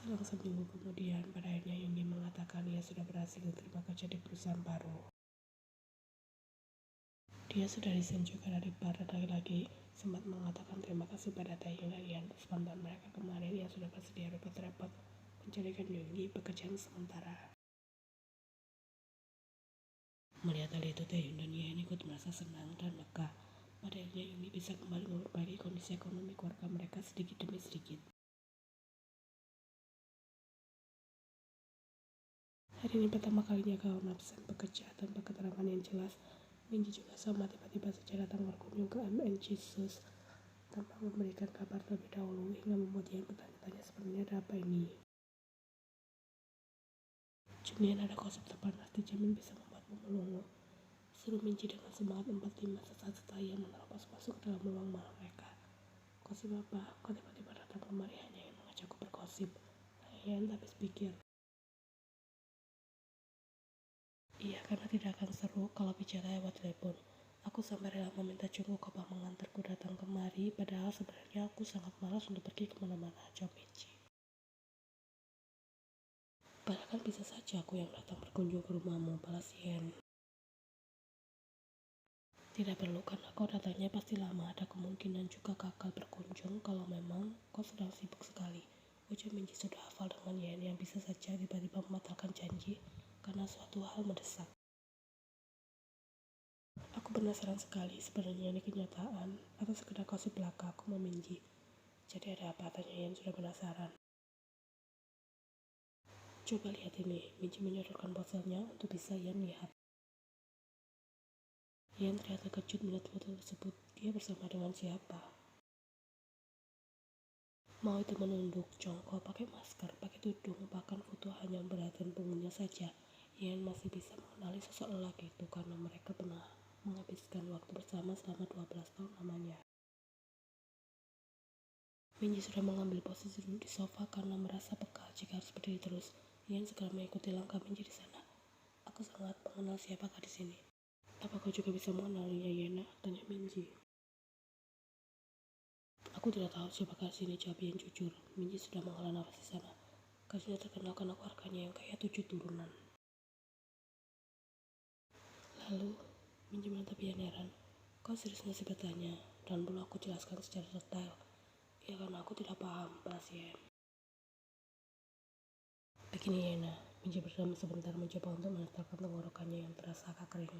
Selang seminggu kemudian, pada akhirnya Yungi mengatakan ia sudah berhasil diterima kerja di perusahaan baru. Dia sudah resign juga dari bar dan lagi-lagi sempat mengatakan terima kasih pada Taehyung dan Ian spontan mereka kemarin yang sudah bersedia repot-repot mencarikan Yungi pekerjaan sementara. Melihat hal itu, Taehyung dan Ian ikut merasa senang dan lega. Pada akhirnya Yungi bisa kembali memperbaiki kondisi ekonomi keluarga mereka sedikit demi sedikit. Hari ini pertama kalinya kawan absen bekerja tanpa keterangan yang jelas. Minji juga sama tiba-tiba saja datang berkunjung ke MNC-sus tanpa memberikan kabar terlebih dahulu hingga membuat Ian bertanya-tanya sebenarnya ada apa ini. Junian ada gosip terpanas dijamin bisa membuatmu melongo. Seru Minji dengan semangat 45 sesaat setelah ia menerobos masuk ke dalam ruang malam mereka. Gosip apa? Kau tiba-tiba datang kemari hanya ingin mengajakku bergosip. Ian habis pikir. Iya, karena tidak akan seru kalau bicara lewat telepon. Aku sampai rela meminta Jungkook Kopa mengantarku datang kemari, padahal sebenarnya aku sangat malas untuk pergi kemana-mana, jawab Minji. Padahal kan bisa saja aku yang datang berkunjung ke rumahmu, balas Ian. Tidak perlu, karena kau datangnya pasti lama, ada kemungkinan juga gagal berkunjung kalau memang kau sedang sibuk sekali. Ujar Minji sudah hafal dengan Ian yang bisa saja tiba-tiba membatalkan janji karena suatu hal mendesak. Aku penasaran sekali, sebenarnya ini kenyataan atau sekedar gosip belaka, aku mau Minji. Jadi ada apa? Tanya Ian sudah penasaran. Coba lihat ini, Minji menyodorkan ponselnya untuk bisa Ian lihat. Ian terlihat terkejut melihat foto tersebut. Dia bersama dengan siapa? Mau itu menunduk, jongkok, pakai masker, pakai tudung, bahkan foto hanya perhatian punggungnya saja. Ian masih bisa mengenali sosok lelaki itu karena mereka pernah menghabiskan waktu bersama selama 12 tahun lamanya. Minji sudah mengambil posisi duduk di sofa karena merasa pegal jika harus berdiri terus. Ian segera mengikuti langkah Minji di sana. Aku sangat mengenal siapakah di sini. Apa kau juga bisa mengenalinya, Yena? Tanya Minji. Aku tidak tahu siapakah di sini, jawab Ian jujur. Minji sudah menghela nafas di sana. Kasihnya terkenal karena keluarganya yang kaya 7 turunan. Lalu, Minji menatap Ian heran. Kau serius nggak sih bertanya? Dan perlu aku jelaskan secara detail? Ya karena aku tidak paham, balas Ian. Begini Yena, Minji berdiam sebentar mencoba untuk menetapkan tenggorokannya yang terasa agak kering.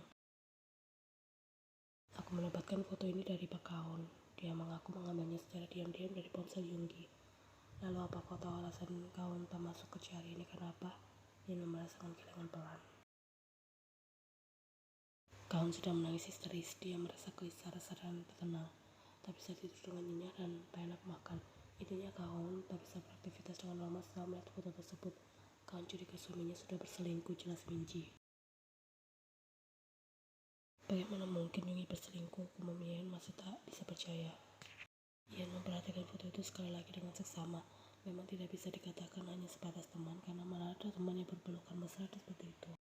Aku mendapatkan foto ini dari Pak Kaon. Dia mengaku mengambilnya secara diam-diam dari ponsel Yunggi. Lalu apa kau tahu alasan Kaon tak masuk kerja hari ini karena apa? Ian merasakan kehilangan pelan. Kaon sudah menangis histeris, dia merasa gelisah, rasa dan tenang. Tak bisa tidur dengan nyenyak dan tak enak makan. Intinya Kaon tak bisa beraktivitas dengan lama setelah melihat foto tersebut. Kaon curiga suaminya sudah berselingkuh, jelas Minji. Bagaimana mungkin Yungi berselingkuh? Umum Ian masih tak bisa percaya. Ian memperhatikan foto itu sekali lagi dengan seksama. Memang tidak bisa dikatakan hanya sebatas teman, karena malah ada teman yang berpelukan mesra seperti itu.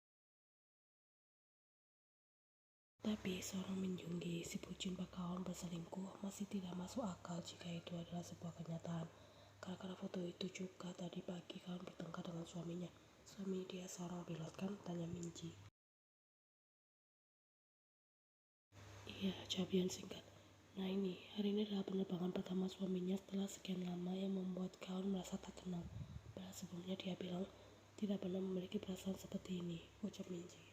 Tapi seorang Min Junggi, si bucin Pak Kaon berselingkuh masih tidak masuk akal jika itu adalah sebuah kenyataan. Karena foto itu juga tadi pagi Kaon bertengkar dengan suaminya. Suami dia seorang pilot kan? Tanya Minji. Iya, jawab Ian singkat. Nah ini, hari ini adalah penerbangan pertama suaminya setelah sekian lama yang membuat Kaon merasa tak tenang. Padahal sebelumnya dia bilang tidak pernah memiliki perasaan seperti ini, ucap Minji.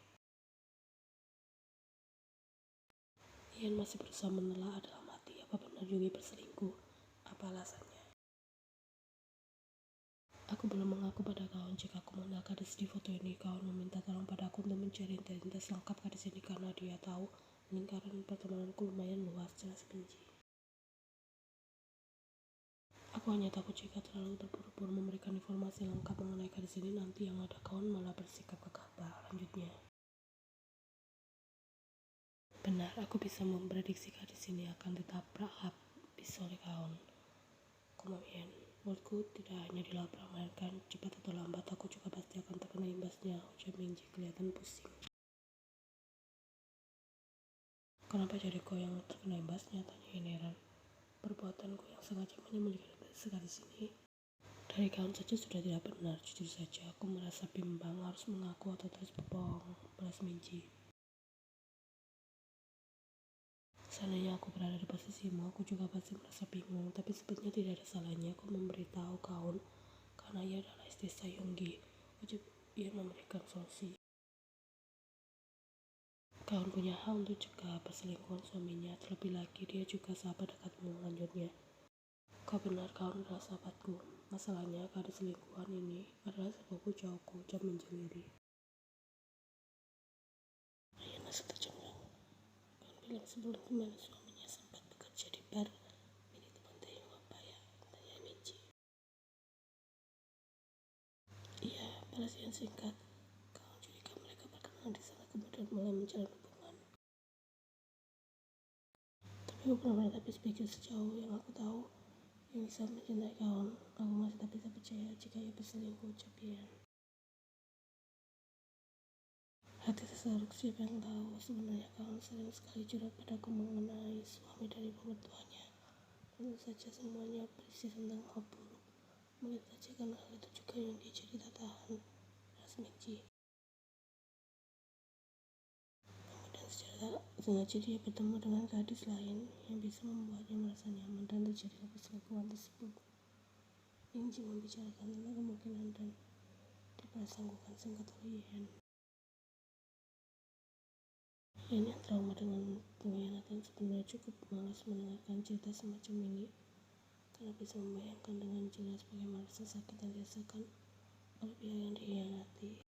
Ian masih berusaha menelaah dalam hati apa benar Yungi berselingkuh, apa alasannya. Aku belum mengaku pada Kaon jika aku mengenal gadis di foto ini. Kaon meminta tolong padaku untuk mencari identitas lengkap gadis ini karena dia tahu lingkaran pertemananku lumayan luas, jelas Minji. Aku hanya takut jika terlalu terburu-buru memberikan informasi lengkap mengenai gadis ini nanti yang ada Kaon malah bersikap gegabah, lanjutnya. Benar, aku bisa memprediksi gadis ini akan ditabrak habis oleh Kaon. Kemudian, menurutku tidak hanya dilabrak, melainkan cepat atau lambat aku juga pasti akan terkena imbasnya, ujar Minji kelihatan pusing. Kenapa jadi kau yang terkena imbasnya? Tanya Ian heran. Perbuatanku yang sengaja menyembunyikan gadis ini. Dari kawan saja sudah tidak benar, jujur saja aku merasa bimbang harus mengaku atau terus berbohong, balas Minji. Seandainya aku berada di posisimu, aku juga pasti merasa bingung, tapi sebenarnya tidak ada salahnya aku memberitahu kawan karena ia adalah istri Sayonggi. Wajib ia memberikan solusi. Kawan punya hak untuk cegah perselingkuhan suaminya, terlebih lagi dia juga sahabat dekatmu, lanjutnya. Kau benar, kawan adalah sahabatku. Masalahnya, keadaan selingkuhan ini adalah sebabku jauhku, ucap menjeliri. Ayana tercengang. Kawan bilang sebelum kemarin suaminya sempat bekerja di bar. Ini teman Taeyong apa ya? Tanya Minji. Iya, balas yang singkat. Kawan curiga mereka berkenalan di sana kemudian mulai menjalin hubungan. Tapi aku pernah tapi pikir sejauh yang aku tahu, yang bisa mencintai kawan, aku masih tak bisa percaya jika ia berselingkuh, ucap Ian. Hati seseruk, siapa yang tahu sebenarnya kawan sering sekali curhat padaku mengenai suami dari mertuanya. Tentu saja semuanya berisi tentang hal buruk. Mungkin saja karena hal itu juga yang dia jadi tak tahan, balas Minji. Kemudian secara tak sengaja dia bertemu dengan gadis lain yang bisa membuatnya merasa nyaman dan terjadilah perselingkuhan tersebut. Minji membicarakan tentang kemungkinan dan diprasanggukan singkat oleh Yen. Yen yang trauma dengan pengkhianatan sebenarnya cukup malas mendengarkan cerita semacam ini karena bisa membayangkan dengan jelas bagaimana rasa sakit yang dirasakan oleh pihak yang dikhianati.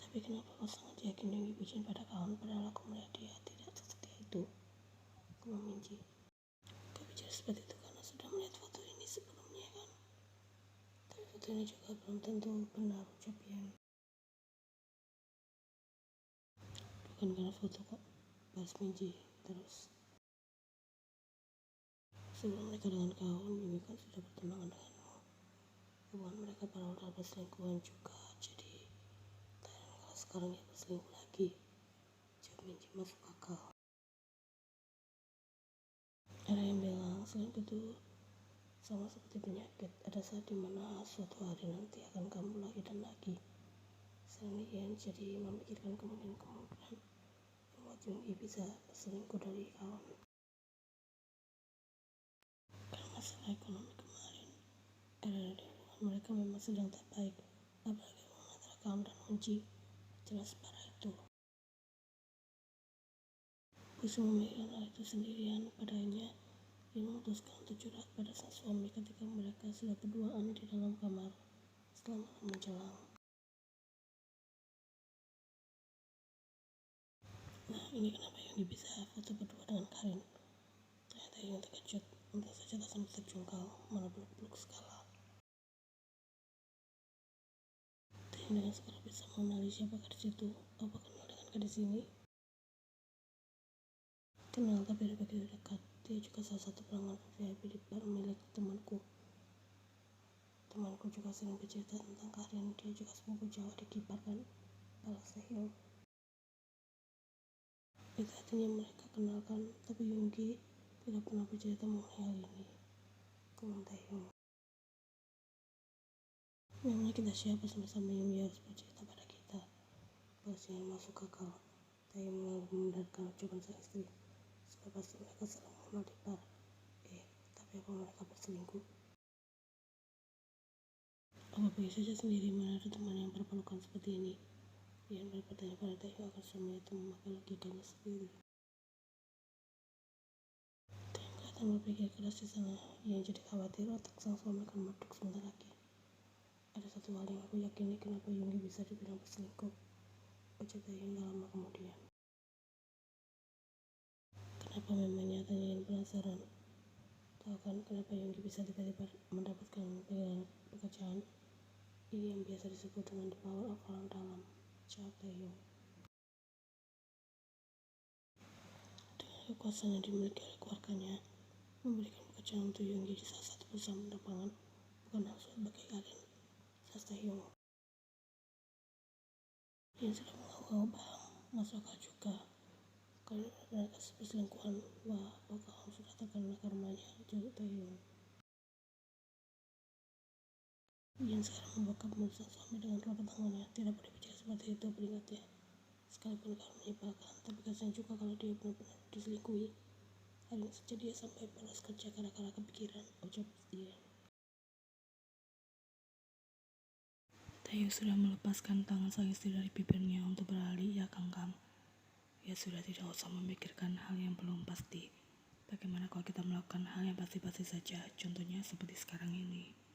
Tapi kenapa kau sangat yakin Yonggi bucin pada kawan padahal aku melihat dia tidak sesetia itu? Aku Minji. Kau bicara seperti itu karena sudah melihat foto ini sebelumnya kan? Tapi foto ini juga belum tentu benar, ucap Yen. Bukan karena foto kok, balas Minji terus. Sebelum mereka dengan kawan, Yonggi kan sudah bertunangan denganmu. Hubungan mereka berawal dari perselingkuhan juga, jadi tak heran kalau sekarang dia berselingkuh lagi. Jawab Minji masuk akal. Ada yang bilang selingkuh itu sama seperti penyakit, ada saat dimana suatu hari nanti akan kambuh lagi dan lagi. Selain jadi memikirkan kemungkinan membuat Yonggi bisa berselingkuh dari kawan. Karena masalah ekonomi kemarin, era di hubungan mereka memang sedang tak baik, apalagi hubungan antara kawan dan Wonji jelas parah itu. Pusing memikirkan hal itu sendirian, padanya dia memutuskan untuk curhat pada sang suami ketika mereka sudah berduaan di dalam kamar setelah malam menjelang. Nah, ini kenapa Yonggi bisa foto berdua dengan Karin? Ternyata yang terkejut, tentu saja tak sampai terjungkal, malah peluk-peluk segala. Taeyong dengan segera bisa mengenali siapa gadis itu. Apa kenal dengan gadis ini? Kenal, tapi tidak begitu dekat. Dia juga salah satu pelanggan VIP di bar milik temanku. Temanku juga sering bercerita tentang Karin. Dia juga sepupu jauh di Kipar kan? Balas Taeyong. Itu artinya mereka kenalkan, tapi Yonggi tidak pernah bercerita mengenai hal ini. Teman Taeyong. Memangnya kita siapa sama-sama Yonggi harus bercerita pada kita? Balasnya yang masuk akal. Taeyong membenarkan ucapan sang istri. Sudah pasti mereka saling mengenal di bar. Tapi apa mereka berselingkuh? Apa pergi saja sendiri mana ada teman yang berpelukan seperti ini? Ian bertanya pada Taeyong agar suaminya itu memakai logikanya sendiri. Taeyong kelihatan berpikir keras di sana. Ian jadi khawatir otak sang suami akan meledak sebentar lagi. Ada satu hal yang aku yakini kenapa Yonggi bisa dibilang berselingkuh, ucap Taeyong tak lama kemudian. Kenapa memangnya, tanya Ian penasaran. Tahu kan kenapa Yonggi bisa tiba-tiba mendapatkan panggilan pekerjaan? Ini yang biasa disebut dengan the power of orang dalam, jawab Taeyong. Dengan kekuasaan yang dimiliki oleh keluarganya, memberikan pekerjaan untuk Yonggi di salah satu perusahaan penerbangan bukan hal sulit bagi Karin, sahas Taeyong. Yang sudah mengaku paham, masuk akal juga. Kalau benar kasus perselingkuhan, wah, kamu sudah terkena karmanya, jawab Taeyong. Yan sekarang membokap mulut sang suami dengan kelopak tangannya. Tidak boleh bicara seperti itu, peringatnya. Sekalipun kau menyebalkan, tapi kasihan juga kalau dia benar-benar diselingkuhi. Hari ini saja dia sampai bolos kerja karena kepikiran, ucap dia. Taeyong sudah melepaskan tangan sang istri dari bibirnya untuk beralih, ya Kang. Ya sudah, tidak usah memikirkan hal yang belum pasti. Bagaimana kalau kita melakukan hal yang pasti-pasti saja, contohnya seperti sekarang ini.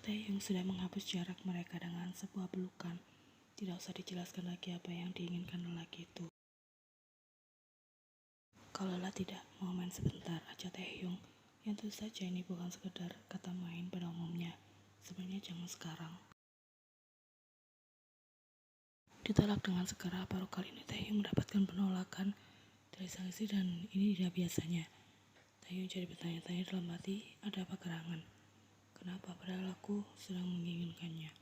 Taeyong sudah menghapus jarak mereka dengan sebuah pelukan. Tidak usah dijelaskan lagi apa yang diinginkan lelaki itu. Kalau lelah tidak, mau main sebentar aja Taeyong. Yang tentu saja ini bukan sekedar kata main pada umumnya. Sebenarnya jangan sekarang. Ditolak dengan segera, baru kali ini Taeyong mendapatkan penolakan dari sang istri dan ini tidak biasanya. Taeyong jadi bertanya-tanya dalam hati, ada apa gerangan? Kenapa padahal aku sedang menginginkannya?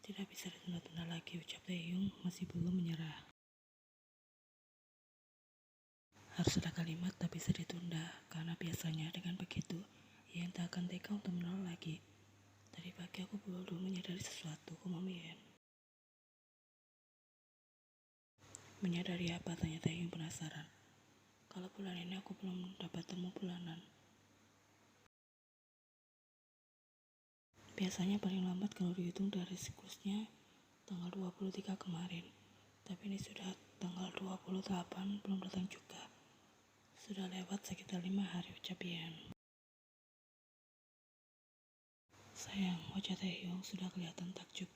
Tidak bisa ditunda-tunda lagi, ucap Taeyong masih belum menyerah. Harus ada kalimat tak bisa ditunda, karena biasanya dengan begitu, ia tak akan tega untuk menolak lagi. Tadi pagi aku belum menyadari sesuatu, Mama Yen. Menyadari apa? Tanya Taeyong penasaran. Kalau bulan ini aku belum dapat temu bulanan. Biasanya paling lambat kalau dihitung dari siklusnya tanggal 23 kemarin. Tapi ini sudah tanggal 28, belum datang juga. Sudah lewat sekitar 5 hari, ucap Yen. Sayang, wajah Taeyong sudah kelihatan takjub.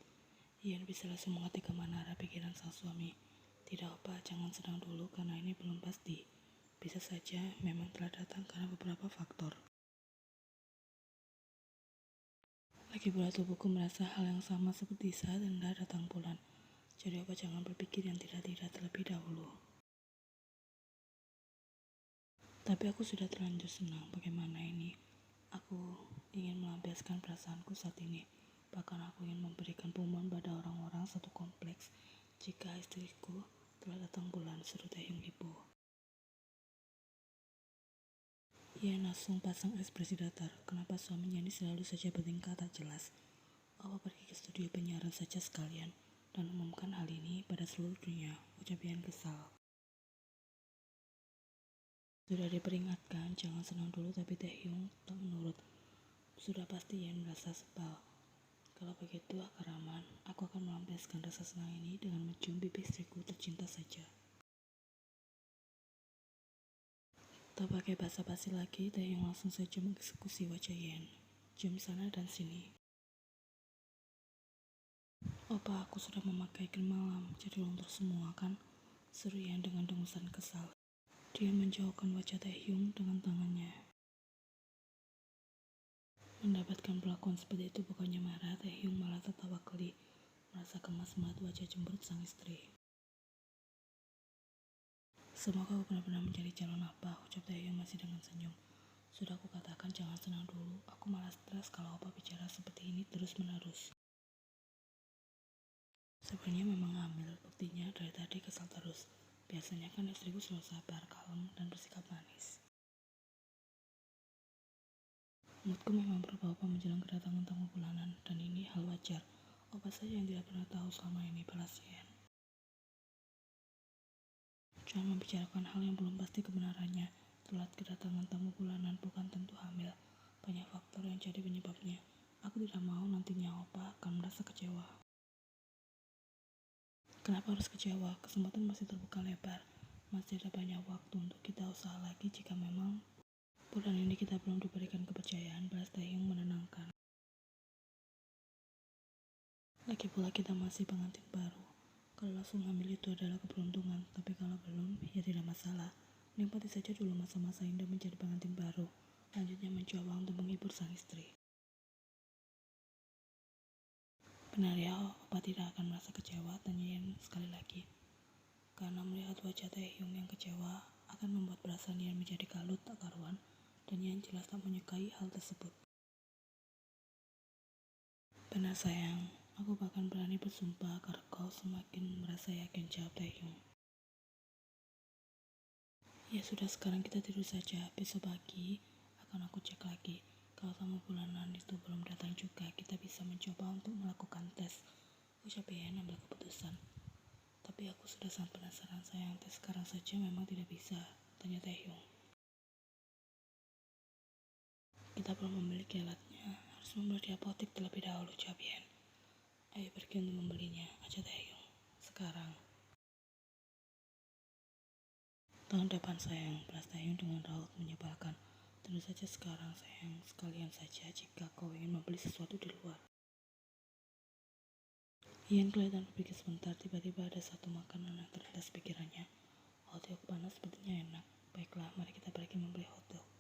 Yen bisa langsung mengerti kemana arah pikiran sang suami. Tidak apa, jangan sedang dulu karena ini belum pasti. Bisa saja memang telah datang karena beberapa faktor. Lagi pula tubuhku merasa hal yang sama seperti saat Anda datang bulan. Jadi apa jangan berpikir yang tidak-tidak terlebih dahulu. Tapi aku sudah terlanjur senang. Bagaimana ini? Aku ingin melampiaskan perasaanku saat ini. Bahkan aku ingin memberikan pengumuman pada orang-orang satu kompleks jika istriku telah datang bulan, seru Taeyong Lipo. Ia langsung pasang ekspresi datar. Kenapa suaminya ini selalu saja bertingkah tak jelas? Apa pergi ke studio penyiaran saja sekalian dan umumkan hal ini pada seluruh dunia, ucap Yan kesal. Sudah diperingatkan, jangan senang dulu, tapi Taeyong tak menurut. Sudah pasti Yan merasa sebal. Kalau begitu, Akaraman, aku akan melampiaskan rasa senang ini dengan mencium pipi istriku tercinta saja. Tak pakai basa-basi lagi, Taeyong langsung saja mengeksekusi wajah Yan. Cium sana dan sini. Opa, aku sudah memakai krim malam, jadi luntur semua kan? Seru Yan dengan dengusan kesal. Dia menjauhkan wajah Taeyong dengan tangannya. Mendapatkan perlakuan seperti itu bukannya marah, Taeyong malah tertawa geli, merasa gemas melihat wajah cemberut sang istri. Semoga aku benar-benar menjadi calon apa, ucap Taeyong masih dengan senyum. Sudah aku katakan jangan senang dulu, aku malah stres kalau opa bicara seperti ini terus-menerus. Sebenarnya memang hamil, buktinya dari tadi kesal terus. Biasanya kan istriku selalu sabar, kalem, dan bersikap manis. Moodku memang berubah-ubah menjelang kedatangan tamu bulanan, dan ini hal wajar. Opa saja yang tidak pernah tahu selama ini, balas Yen. Jangan membicarakan hal yang belum pasti kebenarannya. Telat kedatangan tamu bulanan bukan tentu hamil. Banyak faktor yang jadi penyebabnya. Aku tidak mau nantinya opa akan merasa kecewa. Kenapa harus kecewa? Kesempatan masih terbuka lebar. Masih ada banyak waktu untuk kita usaha lagi jika memang bulan ini kita belum diberikan kepercayaan, balas Taeyong menenangkan. Lagi pula kita masih pengantin baru. Kalau langsung hamil itu adalah keberuntungan, tapi kalau belum, ya tidak masalah. Nikmati saja dulu masa-masa indah menjadi pengantin baru. Lanjutnya mencoba untuk menghibur sang istri. Benar ya, opa tidak akan merasa kecewa, tanya Yan sekali lagi. Karena melihat wajah Taeyong yang kecewa akan membuat perasaan Yan menjadi kalut tak karuan, dan Yan jelas tak menyukai hal tersebut. Benar sayang, aku bahkan berani bersumpah agar kau semakin merasa yakin, jawab Taeyong. Ya sudah, sekarang kita tidur saja, besok pagi akan aku cek lagi. Kalau tamu bulanan itu belum datang juga, kita bisa mencoba untuk melakukan tes. Ucap Ian ambil keputusan. Tapi aku sudah sangat penasaran sayang, tes sekarang saja memang tidak bisa, tanya Taehyung. Kita belum memiliki alatnya, harus membeli di apotek terlebih dahulu, ucap Ian. Ayo pergi untuk membelinya, ajak Taehyung. Sekarang. Tahun depan sayang, balas Taehyung dengan raut menyebalkan. Tentu saja sekarang sayang, sekalian saja jika kau ingin membeli sesuatu di luar. Ian kelihatan berpikir sebentar, tiba-tiba ada satu makanan yang terlintas pikirannya. Hotdog panas sepertinya enak. Baiklah, mari kita pergi membeli hotdog.